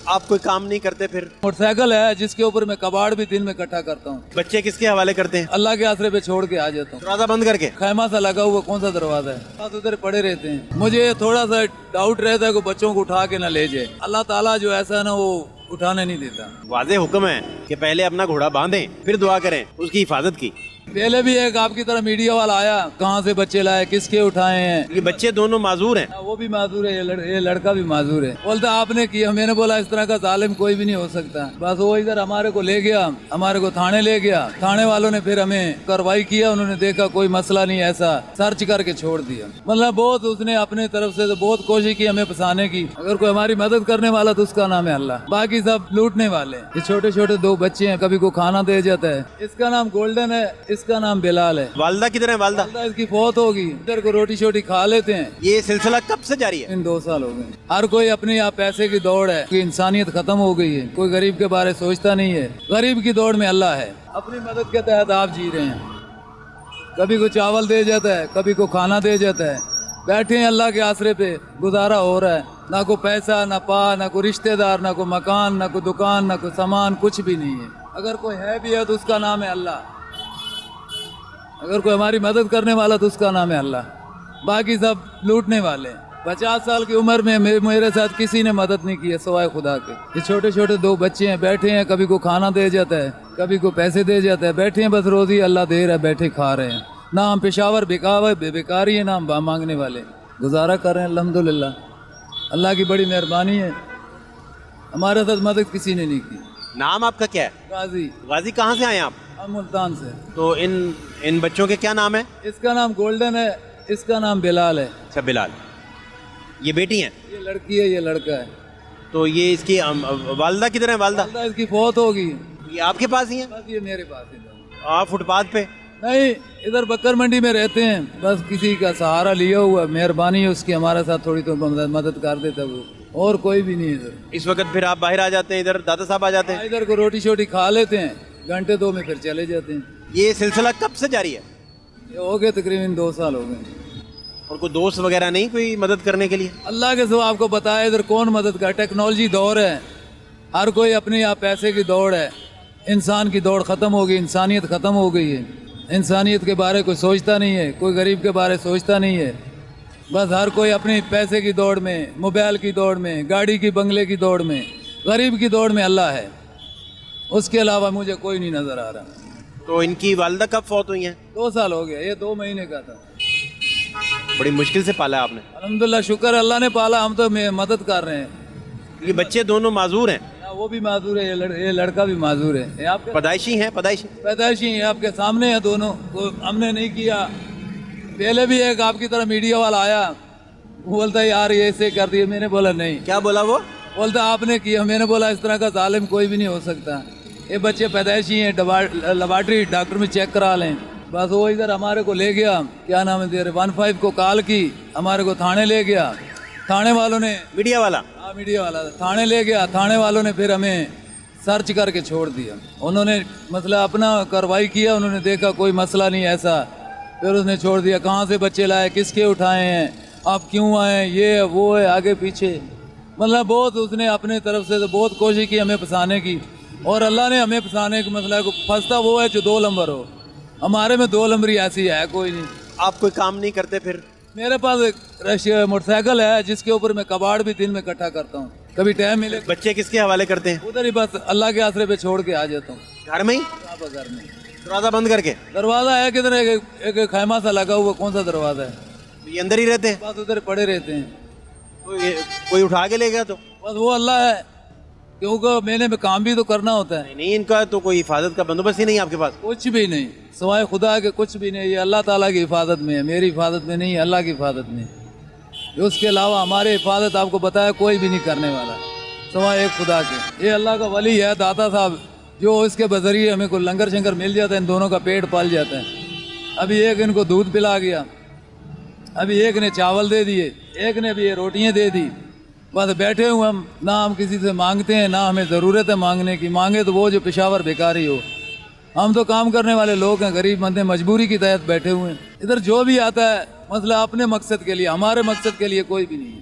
آپ کوئی کام نہیں کرتے پھر؟ موٹر سائیکل ہے جس کے اوپر میں کباڑ بھی دن میں اکٹھا کرتا ہوں. بچے کس کے حوالے کرتے ہیں؟ اللہ کے آسرے پہ چھوڑ کے آ جاتا ہوں. دروازہ بند کر کے؟ خیمہ سا لگا ہوا کون سا دروازہ ہے, بس ادھر پڑے رہتے ہیں. مجھے تھوڑا سا ڈاؤٹ رہتا ہے کہ بچوں کو اٹھا کے نہ لے جائے. اللہ تعالیٰ جو ایسا ہے نا وہ اٹھانے نہیں دیتا. واضح حکم ہے کہ پہلے اپنا گھوڑا باندھیں پھر دعا کریں اس کی حفاظت کی. پہلے بھی ایک آپ کی طرح میڈیا والا آیا, کہاں سے بچے لائے, کس کے اٹھائے ہیں. یہ بچے دونوں معذور ہیں. وہ بھی معذور ہے, یہ لڑکا بھی معذور ہے. بولتا آپ نے کیا, میں نے بولا اس طرح کا ظالم کوئی بھی نہیں ہو سکتا. بس وہ ادھر ہمارے کو لے گیا, ہمارے کو تھانے لے گیا. تھانے والوں نے پھر ہمیں کارروائی کیا, انہوں نے دیکھا کوئی مسئلہ نہیں, ایسا سرچ کر کے چھوڑ دیا. مطلب بہت اس نے اپنے طرف سے بہت کوشش کی ہمیں پھنسانے کی. اگر کوئی ہماری مدد کرنے والا تو اس کا نام ہے اللہ, باقی سب لوٹنے والے. یہ چھوٹے چھوٹے دو بچے ہیں, کبھی کو کھانا دے جاتا ہے. اس کا نام گولڈن ہے, اس کا نام بلال ہے. والدہ کدھر ہے؟ والدہ اس کی فوت ہوگی, ادھر کو روٹی شوٹی کھا لیتے ہیں. یہ سلسلہ کب سے جاری ہے؟ ان 2 سال ہو گئے. ہر کوئی اپنی آپ پیسے کی دوڑ ہے, کہ انسانیت ختم ہو گئی ہے. کوئی غریب کے بارے سوچتا نہیں ہے. غریب کی دوڑ میں اللہ ہے. اپنی مدد کے تحت آپ جی رہے ہیں. کبھی کو چاول دے جاتا ہے, کبھی کو کھانا دے جاتا ہے. بیٹھے ہیں اللہ کے آسرے پہ, گزارا ہو رہا ہے. نہ کوئی پیسہ, نہ پا, نہ کوئی رشتہ دار, نہ کوئی مکان, نہ کوئی دکان, نہ کوئی سامان, کچھ بھی نہیں ہے. اگر کوئی ہے بھی ہے تو اس کا نام ہے اللہ. اگر کوئی ہماری مدد کرنے والا تو اس کا نام ہے اللہ. باقی سب لوٹنے والے ہیں. 50 سال کی عمر میں میرے ساتھ کسی نے مدد نہیں کی ہے سوائے خدا کے. یہ چھوٹے چھوٹے 2 بچے ہیں, بیٹھے ہیں, کبھی کو کھانا دے جاتا ہے, کبھی کو پیسے دے جاتا ہے. بیٹھے ہیں, بس روزی اللہ دے رہا ہے, بیٹھے کھا رہے ہیں. نہ ہم پشاور بیکاری ہے, نہ ہم مانگنے والے. گزارا کر رہے ہیں الحمدللہ. اللہ کی بڑی مہربانی ہے, ہمارے ساتھ مدد کسی نے نہیں کی. نام آپ کا کیا ہے؟ غازی. غازی کہاں سے آئے آپ؟ ہم ملتان سے. تو ان بچوں کے کیا نام ہے؟ اس کا نام گولڈن ہے, اس کا نام بلال ہے. اچھا بلال. یہ بیٹی ہیں؟ یہ لڑکی ہے, یہ لڑکا ہے. تو یہ اس کی والدہ کدھر ہے؟ والدہ اس کی فوت ہوگی. یہ آپ کے پاس ہی ہیں؟ بس یہ میرے پاس ہی. آپ فٹ پاتھ پہ؟ نہیں, ادھر بکر منڈی میں رہتے ہیں. بس کسی کا سہارا لیا ہوا, مہربانی ہے اس کی ہمارے ساتھ تھوڑی تو مدد کر دیتا وہ, اور کوئی بھی نہیں ادھر. اس وقت پھر آپ باہر آ جاتے ہیں, ادھر دادا صاحب آ جاتے ہیں؟ ادھر کو روٹی شوٹی کھا لیتے ہیں, گھنٹے 2 میں پھر چلے جاتے ہیں. یہ سلسلہ کب سے جاری ہے؟ یہ ہو گئے تقریباً 2 سال ہو گئے. اور کوئی دوست وغیرہ نہیں کوئی مدد کرنے کے لیے؟ اللہ کے سوا آپ کو بتایا ادھر کون مدد کر. ٹیکنالوجی دور ہے, ہر کوئی اپنی آپ پیسے کی دوڑ ہے. انسان کی دوڑ ختم ہو گئی, انسانیت ختم ہو گئی ہے. انسانیت کے بارے کوئی سوچتا نہیں ہے, کوئی غریب کے بارے سوچتا نہیں ہے. بس ہر کوئی اپنی پیسے کی دوڑ میں, موبائل کی دوڑ میں, گاڑی کی بنگلے کی دوڑ میں. غریب کی دوڑ میں اللہ ہے, اس کے علاوہ مجھے کوئی نہیں نظر آ رہا. تو ان کی والدہ کب فوت ہوئی ہیں؟ 2 سال ہو گئے, یہ 2 مہینے کا تھا. بڑی مشکل سے پالا آپ نے. الحمدللہ, شکر اللہ نے پالا, ہم تو مدد کر رہے ہیں. یہ بچے دونوں معذور ہیں؟ وہ بھی معذور ہے, یہ لڑکا بھی معذور ہے. یہ آپ کے پیدائشی ہیں؟ پیدائشی ہیں, آپ کے سامنے ہیں دونوں. ہم نے نہیں کیا. پہلے بھی ایک آپ کی طرح میڈیا والا آیا, بولتا یار یہ ایسے کر دیا. میں نے بولا نہیں. کیا بولا وہ؟ بولتا آپ نے کیا. میں نے بولا اس طرح کا ظالم کوئی بھی نہیں ہو سکتا. یہ بچے پیدائشی ہیں, لیبارٹری ڈاکٹر میں چیک کرا لیں. بس وہ ادھر ہمارے کو لے گیا, کیا نام ہے, 15 کو کال کی, ہمارے کو تھانے لے گیا. تھانے والوں نے, میڈیا والا تھانے لے گیا. تھانے والوں نے پھر ہمیں سرچ کر کے چھوڑ دیا. انہوں نے مطلب اپنا کارروائی کیا, انہوں نے دیکھا کوئی مسئلہ نہیں ایسا, پھر اس نے چھوڑ دیا. کہاں سے بچے لائے, کس کے اٹھائے ہیں, آپ کیوں آئے, یہ وہ ہے, آگے پیچھے. مطلب بہت اس نے اپنے طرف سے بہت کوشش کی ہمیں پھنسانے کی, اور اللہ نے ہمیں پھنسانے کے مسئلہ کو. پھنستا وہ ہے جو 2 نمبر ہو, ہمارے میں 2 نمبری ایسی ہے کوئی نہیں. آپ کوئی کام نہیں کرتے پھر؟ میرے پاس موٹر سائیکل ہے جس کے اوپر میں کباڑ بھی دن میں اکٹھا کرتا ہوں, کبھی ٹائم ملے. بچے کس کے حوالے کرتے ہیں؟ ادھر ہی بس اللہ کے آسرے پہ چھوڑ کے آ جاتا ہوں. گھر میں ہی؟ گھر میں. دروازہ بند کر کے؟ دروازہ ہے کدھر, ایک خیمہ سا لگا ہوا, کون سا دروازہ ہے. یہ اندر ہی رہتے ہیں؟ بس ادھر پڑے رہتے ہیں. تو کوئی اٹھا کے لے گیا تو؟ بس وہ اللہ ہے, کیونکہ میں نے کام بھی تو کرنا ہوتا ہے. نہیں, ان کا تو کوئی حفاظت کا بندوبست ہی نہیں آپ کے پاس؟ کچھ بھی نہیں سوائے خدا کے, کچھ بھی نہیں. یہ اللہ تعالیٰ کی حفاظت میں ہے, میری حفاظت میں نہیں, اللہ کی حفاظت میں. اس کے علاوہ ہماری حفاظت آپ کو بتایا کوئی بھی نہیں کرنے والا سوائے ایک خدا کے. یہ اللہ کا ولی ہے, داتا صاحب, جو اس کے بذریعے ہمیں کو لنگر شنگر مل جاتا ہے, ان دونوں کا پیٹ پال جاتا ہے. ابھی ایک ان کو دودھ پلا گیا, ابھی ایک نے چاول دے دیے, ایک نے بھی یہ روٹیاں دے دی. بس بیٹھے ہوئے ہم, نہ ہم کسی سے مانگتے ہیں, نہ ہمیں ضرورت ہے مانگنے کی. مانگے تو وہ جو پشاور بیکاری ہو. ہم تو کام کرنے والے لوگ ہیں, غریب بندے, مجبوری کی تحت بیٹھے ہوئے ہیں. ادھر جو بھی آتا ہے مسئلہ اپنے مقصد کے لیے, ہمارے مقصد کے لیے کوئی بھی نہیں ہے.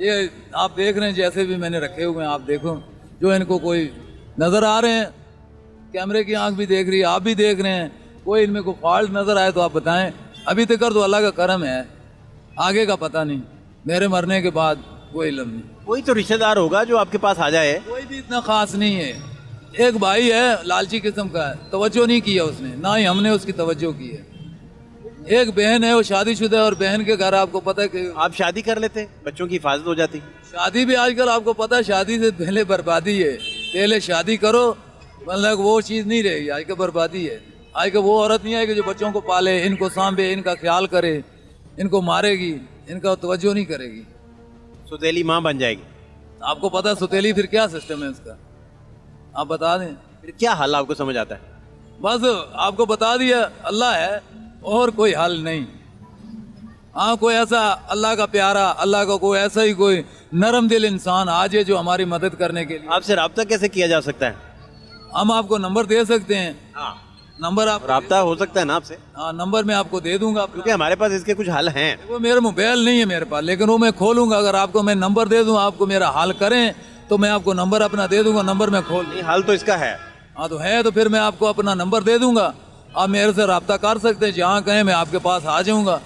یہ آپ دیکھ رہے ہیں جیسے بھی میں نے رکھے ہوئے ہیں, آپ دیکھو جو ان کو کوئی نظر آ رہے ہیں, کیمرے کی آنکھ بھی دیکھ رہی ہے, آپ بھی دیکھ رہے ہیں, کوئی ان میں کوئی فالٹ نظر آئے تو آپ بتائیں. ابھی تک تو اللہ کا کرم ہے, آگے کا پتہ نہیں, میرے مرنے کے بعد کوئی علم نہیں. کوئی تو رشتہ دار ہوگا جو آپ کے پاس آ جائے. کوئی بھی اتنا خاص نہیں ہے. ایک بھائی ہے لالچی قسم کا ہے, توجہ نہیں کیا اس نے, نہ ہی ہم نے اس کی توجہ کی ہے. ایک بہن ہے وہ شادی شدہ ہے, اور بہن کے گھر آپ کو پتہ ہے کہ آپ شادی کر لیتے, بچوں کی حفاظت ہو جاتی. شادی بھی آج کل آپ کو پتہ ہے شادی سے پہلے بربادی ہے. پہلے شادی کرو مطلب وہ چیز نہیں رہے گی, آج کا بربادی ہے. آج کا وہ عورت نہیں ہے کہ جو بچوں کو پالے, ان کو سانبھے, ان کا خیال کرے, ان کو مارے گی, ان کا توجہ نہیں کرے گی. ستیلی ماں بن جائے گی. آپ کو پتہ ہے ستیلی پھر کیا سسٹم ہے اس کا, آپ بتا دیں. پھر کیا حل آپ کو سمجھ آتا ہے؟ بس آپ کو بتا دیا اللہ ہے, اور کوئی حل نہیں. ہاں کوئی ایسا اللہ کا پیارا, اللہ کا کوئی ایسا ہی کوئی نرم دل انسان آ جائے جو ہماری مدد کرنے کے لیے. آپ سے رابطہ کیسے کیا جا سکتا ہے؟ ہم آپ کو نمبر دے سکتے ہیں. ہاں, نمبر آپ رابطہ ہو سکتا ہے نا آپ سے, ہاں نمبر میں آپ کو دے دوں گا. کیونکہ ہمارے پاس اس کے کچھ حل ہیں. وہ میرا موبائل نہیں ہے میرے پاس, لیکن وہ میں کھولوں گا. اگر آپ کو میں نمبر دے دوں, آپ کو میرا حل کریں تو میں آپ کو نمبر اپنا دے دوں گا. نمبر میں کھول دوں. نہیں, حل تو اس کا ہے. ہاں تو ہے, تو پھر میں آپ کو اپنا نمبر دے دوں گا, آپ میرے سے رابطہ کر سکتے ہیں. جہاں کہیں میں آپ کے پاس آ جاؤں گا.